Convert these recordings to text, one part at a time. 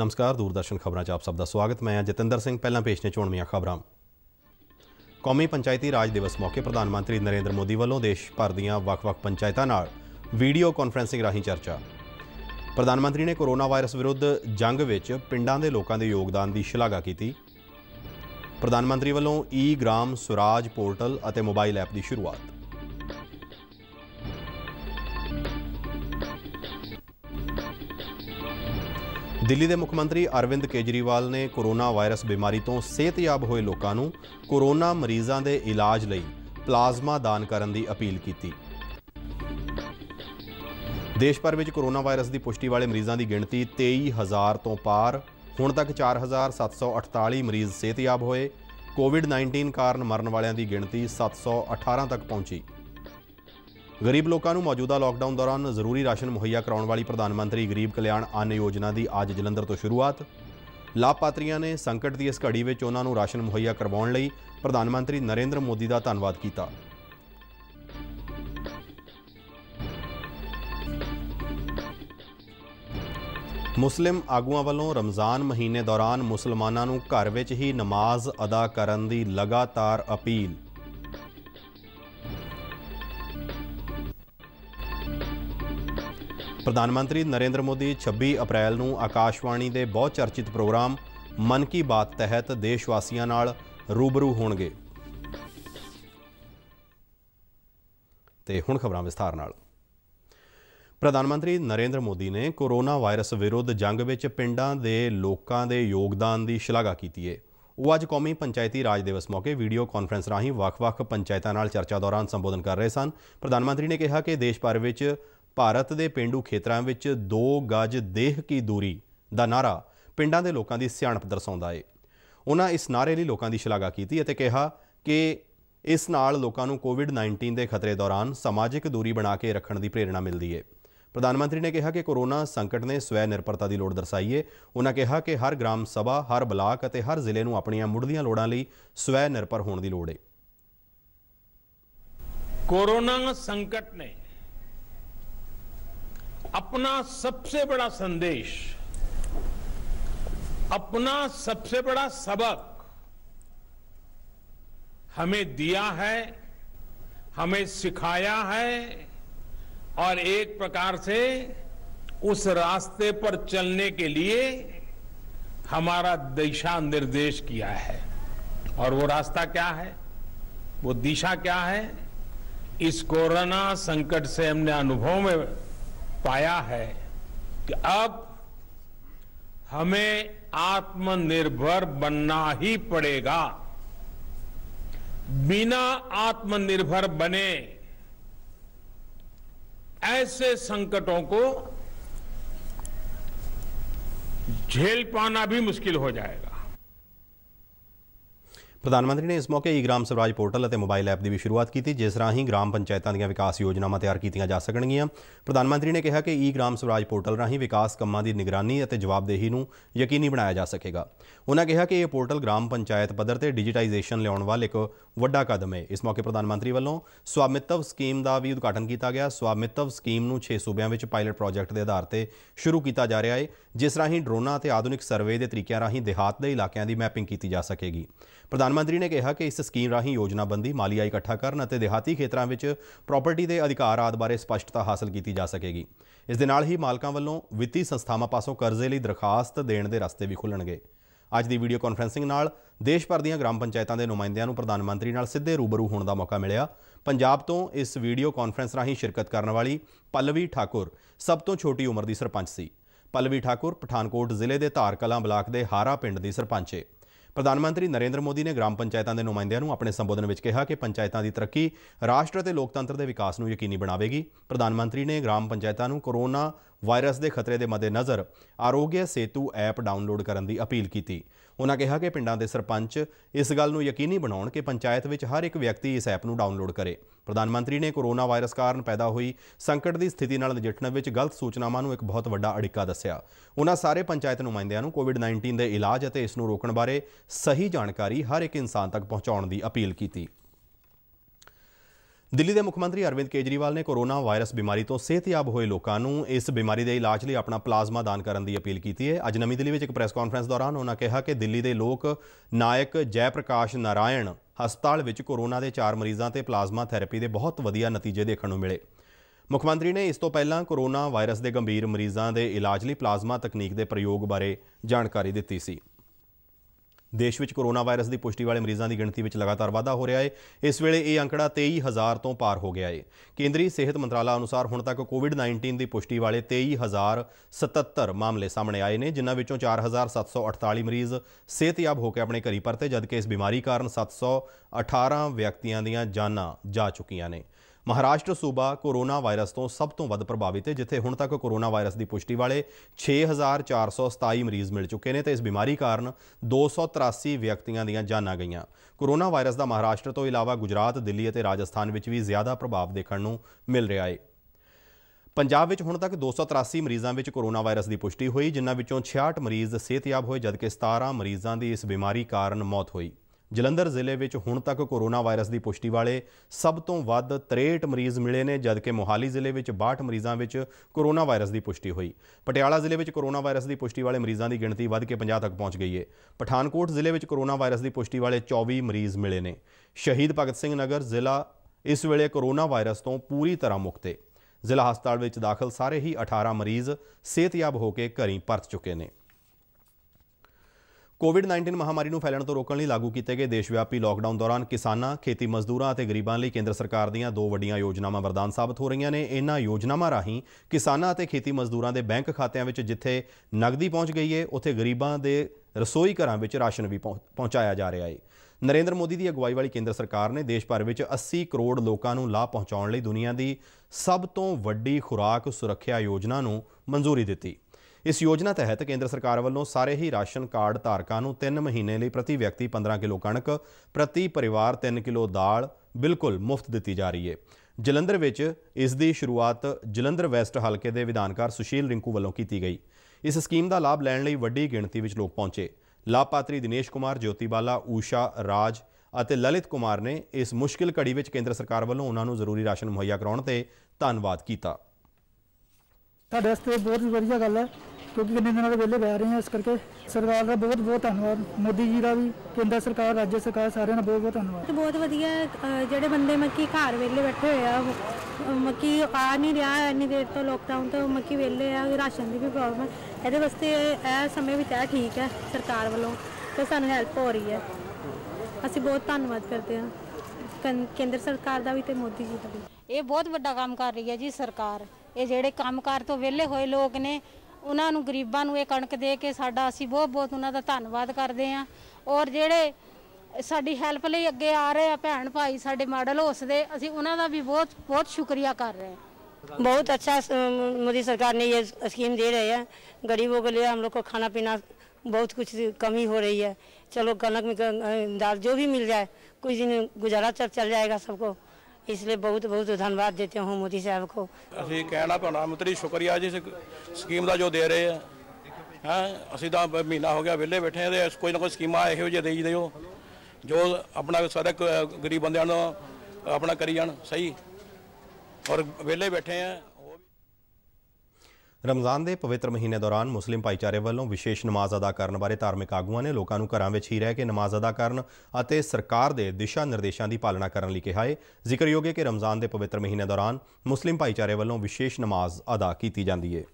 नमस्कार, दूरदर्शन खबरां 'च आप सब दा स्वागत। मैं जतिंदर सिंह। पहला पेश ने चोणवीआं खबरां। कौमी पंचायती राज दिवस मौके प्रधानमंत्री नरेंद्र मोदी वालों देश भर दीआं वख-वख पंचायतां नाल वीडियो कॉन्फ्रेंसिंग राहीं चर्चा। प्रधानमंत्री ने कोरोना वायरस विरुद्ध जंग विच पिंडां दे लोकां दे योगदान की शलाघा की। प्रधानमंत्री वालों ई ग्राम स्वराज पोर्टल और मोबाइल ऐप की शुरुआत। दिल्ली के मुख्यमंत्री अरविंद केजरीवाल ने कोरोना वायरस बीमारी तो सेहतयाब होए लोगों को कोरोना मरीजों के इलाज लई प्लाज्मा दान करने की अपील की। देश भर में कोरोना वायरस की पुष्टि वाले मरीजों की गिणती 23,000 तो पार। हुण तक 4,748 मरीज सेहतयाब होए। कोविड-19 कारण मरण वालों की गिणती 718 तक पहुंची। गरीब लोगों को मौजूदा लॉकडाउन दौरान जरूरी राशन मुहैया कराने वाली प्रधानमंत्री गरीब कल्याण अन्न योजना की अज जलंधर तो शुरुआत। लाभपात्रियों ने संकट की इस घड़ी में उन्होंने राशन मुहैया करवाने लई प्रधानमंत्री नरेंद्र मोदी का धन्यवाद किया। मुस्लिम आगुआं वालों रमज़ान महीने दौरान मुसलमानों को घर विच ही नमाज अदा करने की लगातार अपील। प्रधानमंत्री नरेंद्र मोदी 26 अप्रैल को आकाशवाणी के बहुत चर्चित प्रोग्राम मन की बात तहत देशवासियों नाल रूबरू होणगे। ते हुण खबरां विस्तार नाल। प्रधानमंत्री नरेंद्र मोदी ने कोरोना वायरस विरुद्ध जंग विच पिंडां दे लोकां दे योगदान की शलाघा की है। वो अज कौमी पंचायती राज दिवस मौके वीडियो कॉन्फ्रेंस राहीं वख-वख पंचायतां नाल चर्चा दौरान संबोधन कर रहे सन। प्रधानमंत्री ने कहा कि देश भर विच भारत के पेंडू खेतरां विच 2 गज देह की दूरी का नारा पिंडां दे लोकां दी सियाणप दर्शाउंदा है। उन्हां इस नारे लई लोकां दी शलाघा कीती अते कहा कि इस नाल लोकां नूं कोविड-19 के खतरे दौरान समाजिक दूरी बना के रखण दी प्रेरणा मिलती है। प्रधानमंत्री ने कहा कि कोरोना संकट ने स्वै निर्भरता की लोड़ दर्शाई है। उन्होंने कहा कि हर ग्राम सभा, हर ब्लाक अते हर जिले नूं अपणियां मुढ़दियां लोड़ां लई स्वै निर्भर होण दी लोड़ है। कोरोना संकट ने अपना सबसे बड़ा संदेश, अपना सबसे बड़ा सबक हमें दिया है, हमें सिखाया है और एक प्रकार से उस रास्ते पर चलने के लिए हमारा दिशा निर्देश किया है। और वो रास्ता क्या है, वो दिशा क्या है? इस कोरोना संकट से हमने अनुभव में पाया है कि अब हमें आत्मनिर्भर बनना ही पड़ेगा। बिना आत्मनिर्भर बने ऐसे संकटों को झेल पाना भी मुश्किल हो जाएगा। प्रधानमंत्री ने इस मौके ई ग्राम स्वराज पोर्टल और मोबाइल ऐप की भी शुरुआत की, जिस राही ग्राम पंचायतों दी विकास योजनावां तैयार कीतियां जा सकणगीआं। प्रधानमंत्री ने कहा कि ई ग्राम स्वराज पोर्टल राही विकास कामां दी निगरानी और जवाबदेही नूं यकीनी बनाया जा सकेगा। उन्होंने कहा कि यह पोर्टल ग्राम पंचायत पद्धर ते डिजिटाइजेशन लियाउण वाल एक वड्डा कदम है। इस मौके प्रधानमंत्री वालों स्वामित्व स्कीम का भी उद्घाटन किया गया। स्वामित्व स्कीम नूं 6 सूबियां विच पायलट प्रोजैक्ट के आधार पर शुरू किया जा रहा है, जिस राही ड्रोनां ते आधुनिक सर्वे के तरीकों राही देहात के इलाकों की मैपिंग की जा सकेगी। प्रधानमंत्री ने कहा कि इस स्कीम राही योजनाबंदी मालिया इकट्ठा करन अते देहाती खेतरां विच प्रॉपर्टी के अधिकार आदि बारे स्पष्टता हासिल की जा सकेगी। इस दे नाल ही मालकां वल्लों वित्ती संस्थावां पासों करजे लई दरखास्त देण दे रस्ते भी खुलणगे। अज दी वीडियो कॉन्फ्रेंसिंग नाल देश भर दीआं ग्राम पंचायतां दे नुमाइंदियां नूं प्रधानमंत्री नाल सिद्धे रूबरू होण दा मौका मिलिया। पंजाब तो इस वीडियो कॉन्फ्रेंस राही शिरकत करने वाली पल्लवी ठाकुर सब तो छोटी उम्र की सरपंच सी। पल्लवी ठाकुर पठानकोट जिले के धार कलां ब्लाक के हारा पिंड की सरपंच है। प्रधानमंत्री नरेंद्र मोदी ने ग्राम पंचायतों के नुमाइंदियों अपने संबोधन में कहा कि पंचायतों की तरक्की राष्ट्र ते लोकतंत्र के विकास को यकीनी बनावेगी। प्रधानमंत्री ने ग्राम पंचायतों को कोरोना वायरस के खतरे के मद्देनज़र आरोग्य सेतु ऐप डाउनलोड करने की अपील की। उन्होंने कहा कि पिंडां दे सरपंच इस गल नूं यकीनी बनाउण कि पंचायत विच हर एक व्यक्ति इस ऐप नूं डाउनलोड करे। प्रधानमंत्री ने कोरोना वायरस कारण पैदा हुई संकट की स्थिति नाल नजिठण विच गलत सूचनावां नूं एक बहुत वड्डा अड़िक्का दस्सिया। उन्हां सारे पंचायत नुमाइंदियां नूं कोविड-19 के इलाज अते इस नूं रोकण बारे सही जानकारी हर एक इंसान तक पहुँचाउण की अपील की। ਦਿੱਲੀ ਦੇ ਮੁੱਖ ਮੰਤਰੀ ਅਰਵਿੰਦ ਕੇਜਰੀਵਾਲ ਨੇ ਕੋਰੋਨਾ ਵਾਇਰਸ ਬਿਮਾਰੀ ਤੋਂ ਸਿਹਤਯਾਬ ਹੋਏ ਲੋਕਾਂ ਨੂੰ ਇਸ ਬਿਮਾਰੀ ਦੇ ਇਲਾਜ ਲਈ ਆਪਣਾ ਪਲਾਜ਼ਮਾ ਦਾਨ ਕਰਨ ਦੀ ਅਪੀਲ ਕੀਤੀ ਹੈ। ਅੱਜ ਨਵੀਂ ਦਿੱਲੀ ਵਿੱਚ ਇੱਕ ਪ੍ਰੈਸ ਕਾਨਫਰੰਸ ਦੌਰਾਨ ਉਹਨਾਂ ਕਿਹਾ ਕਿ ਦਿੱਲੀ ਦੇ ਲੋਕ ਨਾਇਕ ਜੈ ਪ੍ਰਕਾਸ਼ ਨਾਰਾਇਣ ਹਸਪਤਾਲ ਵਿੱਚ ਕੋਰੋਨਾ ਦੇ 4 ਮਰੀਜ਼ਾਂ ਤੇ ਪਲਾਜ਼ਮਾ ਥੈਰੇਪੀ ਦੇ ਬਹੁਤ ਵਧੀਆ ਨਤੀਜੇ ਦੇਖਣ ਨੂੰ ਮਿਲੇ। ਮੁੱਖ ਮੰਤਰੀ ਨੇ ਇਸ ਤੋਂ ਪਹਿਲਾਂ ਕੋਰੋਨਾ ਵਾਇਰਸ ਦੇ ਗੰਭੀਰ ਮਰੀਜ਼ਾਂ ਦੇ ਇਲਾਜ ਲਈ ਪਲਾਜ਼ਮਾ ਤਕਨੀਕ ਦੇ ਪ੍ਰਯੋਗ ਬਾਰੇ ਜਾਣਕਾਰੀ ਦਿੱਤੀ ਸੀ। देश में कोरोना वायरस की पुष्टि वाले मरीजों की गिणती में लगातार वाधा हो रहा है। इस वेले ये आंकड़ा 23,000 तो पार हो गया है। केंद्रीय सेहत मंत्रालय अनुसार हुण तक कोविड-19 की पुष्टि वाले 23,077 मामले सामने आए हैं, जिन्हां विचों 4,748 मरीज सेहतयाब होकर अपने घरी परते, जबकि इस बीमारी कारण 718 व्यक्तियों दी जानां जा चुकियां ने। महाराष्ट्र सूबा कोरोना वायरस तो सब तो वध प्रभावित है, जिथे हुण तक कोरोना वायरस की पुष्टि वाले 6,427 मरीज मिल चुके हैं, तो इस बीमारी कारण 283 व्यक्तियों दी जानां गईयां। कोरोना वायरस का महाराष्ट्र तो इलावा गुजरात, दिल्ली और राजस्थान में भी ज़्यादा प्रभाव देखने को मिल रहा है। पंजाब में हुण तक 283 मरीजों में कोरोना वायरस की पुष्टि हुई, जिन्हां विचों 66 मरीज सेहतयाब होए, जबकि 17 मरीजों की इस बीमारी कारण मौत हुई। जलंधर जिले में हुण तक कोरोना वायरस की पुष्टि वाले सब तो वध 63 मरीज मिले ने, जबकि मोहाली जिले में 62 मरीजों में कोरोना वायरस की पुष्टि हुई। पटियाला जिले में कोरोना वायरस की पुष्टि वाले मरीजों की गिणती वध के 50 तक पहुँच गई है। पठानकोट जिले में कोरोना वायरस की पुष्टि वाले 24 मरीज मिले ने। शहीद भगत सिंह नगर जिला इस वेले कोरोना वायरस तो पूरी तरह मुक्त है। जिला हस्पताल में दाखिल सारे ही 18 मरीज सेहतयाब होकर घरों परत चुके हैं। कोविड-19 महामारी को फैलण तो रोकण लई लागू किए गए देशव्यापी लॉकडाउन दौरान किसानां, खेती मजदूरां और गरीबां लई केंद्र सरकार दीआं 2 वड्डियां योजनावां वरदान साबित हो रही ने। इन्हां योजनावां राहीं किसानां और खेती मजदूरां दे बैंक खातिਆਂ ਵਿੱਚ जिथे नगदी पहुंच गई है, उत्थे गरीबां दे रसोई घरां ਵਿੱਚ राशन भी पहुंचाया जा रहा है। नरेंद्र मोदी की अगुवाई वाली केंद्र सरकार ने देश भर में 80 करोड़ लोगों को लाभ पहुंचाने लई दुनिया की सब तो वड्डी खुराक सुरक्षा योजना नूं मंजूरी दी। इस योजना तहत केंद्र सरकार वालों सारे ही राशन कार्ड धारकों को 3 महीने लिए प्रति व्यक्ति 15 किलो कणक, प्रति परिवार 3 किलो दाल बिल्कुल मुफ्त दी जा रही है। जलंधर में इसकी शुरुआत जलंधर वैस्ट हल्के के विधानकार सुशील रिंकू वालों की गई। इस स्कीम का लाभ लैण लई वड्डी गिणती में लोग पहुंचे। लाभपात्री दिनेश कुमार, ज्योतिबाला, ऊषा, राज और ललित कुमार ने इस मुश्किल घड़ी में केंद्र सरकार वालों उन्होंने जरूरी राशन मुहैया कराने ते धन्नवाद किया। साडे वास्ते बहुत वधिया गल है, क्योंकि किन्ने दिनों वेले बह रहे हैं, इस करके सरकार का बहुत बहुत धन्यवाद। मोदी जी का भी, केंद्र सरकार, राज्य सरकार, सारे का बहुत बहुत धन्यवाद। तो बहुत वधिया ਜਿਹੜੇ ਬੰਦੇ ਮੱਕੀ ਘਰ ਵੇਲੇ ਬੈਠੇ ਹੋਏ ਆ, ਮੱਕੀ ਆ ਨਹੀਂ ਰਿਹਾ ਇੰਨੀ ਦੇਰ ਤੋਂ ਲੋਕਡਾਊਨ ਤੋਂ, ਮੱਕੀ ਵੇਲੇ ਆ, ਰਾਸ਼ਨ ਦੀ ਵੀ ਪ੍ਰੋਬਲਮ ਹੈ। ਇਹਦੇ ਵਾਸਤੇ ਇਹ ਸਮੇਂ ਵਿੱਚ ਇਹ ਠੀਕ ਹੈ ਸਰਕਾਰ ਵੱਲੋਂ, ਤੇ ਸਾਨੂੰ ਹੈਲਪ ਹੋ ਰਹੀ ਹੈ। ਅਸੀਂ ਬਹੁਤ ਧੰਨਵਾਦ ਕਰਦੇ ਹਾਂ ਕੇਂਦਰ ਸਰਕਾਰ ਦਾ ਵੀ ਤੇ ਮੋਦੀ ਜੀ ਦਾ ਵੀ। ਇਹ ਬਹੁਤ ਵੱਡਾ ਕੰਮ ਕਰ ਰਹੀ ਹੈ ਜੀ ਸਰਕਾਰ। ਇਹ ਜਿਹੜੇ ਕੰਮਕਾਰ ਤੋਂ ਵਿਹਲੇ ਹੋਏ ਲੋਕ ਨੇ, ਉਹਨਾਂ ਨੂੰ ਗਰੀਬਾਂ ਨੂੰ ਇਹ ਕਣਕ ਦੇ ਕੇ ਸਾਡਾ ਅਸੀਂ ਬਹੁਤ ਬਹੁਤ ਉਹਨਾਂ ਦਾ ਧੰਨਵਾਦ ਕਰਦੇ ਹਾਂ। ਔਰ ਜਿਹੜੇ ਸਾਡੀ ਹੈਲਪ ਲਈ ਅੱਗੇ ਆ ਰਹੇ ਆ ਭੈਣ ਭਾਈ ਸਾਡੇ ਮਾਡਲ ਹਾਊਸ ਦੇ, ਅਸੀਂ ਉਹਨਾਂ ਦਾ ਵੀ ਬਹੁਤ ਬਹੁਤ ਸ਼ੁਕਰੀਆ ਕਰ ਰਹੇ हैं। बहुत अच्छा मोदी सरकार ने ये स्कीम दे रहे हैं गरीबों के लिए। हम लोग को खाना पीना बहुत कुछ कमी हो रही है। चलो कनक में दाल जो भी मिल जाए, कुछ दिन गुजारा चल जाएगा सबको, इसलिए बहुत बहुत धन्यवाद देते हूँ मोदी साहब को। ਅਸੀਂ ਕਹਿਣਾ ਪ੍ਰਧਾਨਮੰਤਰੀ ਸ਼ੁਕਰੀਆ ਜੀ ਸਕੀਮ ਦਾ ਜੋ ਦੇ ਰਹੇ ਆ। ਅਸੀਂ ਤਾਂ ਮਹੀਨਾ ਹੋ ਗਿਆ ਵਿਹਲੇ ਬੈਠੇ ਤੇ ਕੋਈ ਨਾ ਕੋਈ ਸਕੀਮਾਂ ਇਹੋ ਜਿਹੇ ਦੇਈ ਦਿਓ ਜੋ ਆਪਣਾ ਸਾਰੇ ਗਰੀਬ ਬੰਦਿਆਂ ਨੂੰ ਆਪਣਾ ਕਰੀ ਜਾਣ ਸਹੀ, ਔਰ ਵਿਹਲੇ ਬੈਠੇ ਆ। रमज़ान के पवित्र महीने दौरान मुस्लिम भाईचारे वालों विशेष नमाज अदा करने बारे धार्मिक आगुआं ने लोगों को घरों में ही रह के नमाज अदा करन अते सरकार के दिशा निर्देशों की पालना करने लई कहा है। जिक्रयोग है कि रमज़ान के पवित्र महीने दौरान मुस्लिम भाईचारे वालों विशेष नमाज अदा की जाती है।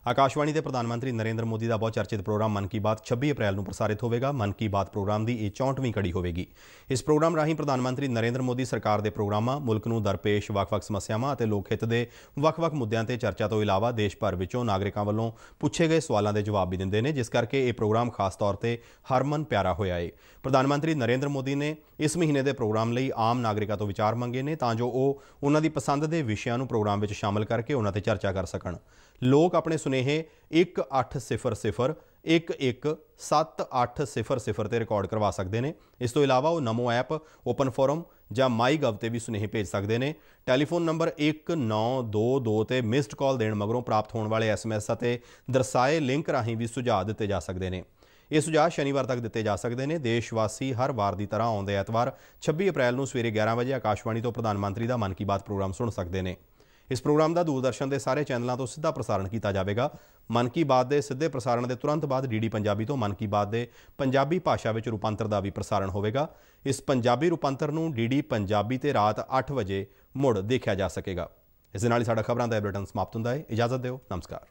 आकाशवाणी के प्रधानमंत्री नरेंद्र मोदी का बहुत चर्चित प्रोग्राम मन की बात 26 अप्रैल को प्रसारित होगा। मन की बात प्रोग्राम की 64वीं कड़ी होगी। इस प्रोग्राम राही प्रधानमंत्री नरेंद्र मोदी सरकार के प्रोग्रामां, मुल्क नूं दरपेश वक्-वक् समस्यावां और लोक हित के वक्-वक् मुद्दों पर चर्चा तो इलावा देश भर विचों नागरिकों वालों पूछे गए सवालों के जवाब भी देंगे ने, जिस करके यह प्रोग्राम खास तौर पर हरमन प्यारा होया है। प्रधानमंत्री नरेंद्र मोदी ने इस महीने के प्रोग्राम लिए आम नागरिकों तो विचार मंगे ने, तां जो उन्हां दी पसंद के विषयों को प्रोग्राम में शामिल करके उन्हां ते चर्चा कर सकन। लोग अपने सुनेहे 1800 117800 ते रिकॉर्ड करवा सकते हैं। इस तो इलावा वो नमो ऐप, ओपन फोरम ਜਾਂ MyGov ਤੇ ਵੀ ਸੁਨੇਹੇ ਭੇਜ ਸਕਦੇ ਨੇ। ਟੈਲੀਫੋਨ ਨੰਬਰ 1922 ਤੇ ਮਿਸਡ ਕਾਲ ਦੇਣ ਮਗਰੋਂ ਪ੍ਰਾਪਤ ਹੋਣ ਵਾਲੇ SMS ਅਤੇ ਦਰਸਾਏ ਲਿੰਕ ਰਾਹੀਂ ਵੀ ਸੁਝਾਅ ਦਿੱਤੇ ਜਾ ਸਕਦੇ ਨੇ। ਇਹ ਸੁਝਾਅ ਸ਼ਨੀਵਾਰ ਤੱਕ ਦਿੱਤੇ ਜਾ ਸਕਦੇ ਨੇ। ਦੇਸ਼ ਵਾਸੀ ਹਰ ਵਾਰ ਦੀ ਤਰ੍ਹਾਂ ਆਉਂਦੇ ਐਤਵਾਰ 26 ਅਪ੍ਰੈਲ ਨੂੰ ਸਵੇਰੇ 11 ਵਜੇ ਆਕਾਸ਼ਵਾਣੀ ਤੋਂ ਪ੍ਰਧਾਨ ਮੰਤਰੀ ਦਾ ਮਨ ਕੀ ਬਾਤ ਪ੍ਰੋਗਰਾਮ ਸੁਣ ਸਕਦੇ ਨੇ। इस प्रोग्राम का दूरदर्शन के सारे चैनलों तो सीधा प्रसारण किया जाएगा। मन की बात के सीधे प्रसारण के तुरंत बाद DD पंजाबी तो मन की बात के पंजाबी भाषा में रूपांतर का भी प्रसारण होगा। इस पंजाबी रूपांतर को DD पंजाबी ते रात 8 बजे मुड़ देखा जा सकेगा। इस दे नाल ही साडा खबरां दा बुलेटिन समाप्त हुंदा है। इजाजत दिओ, नमस्कार।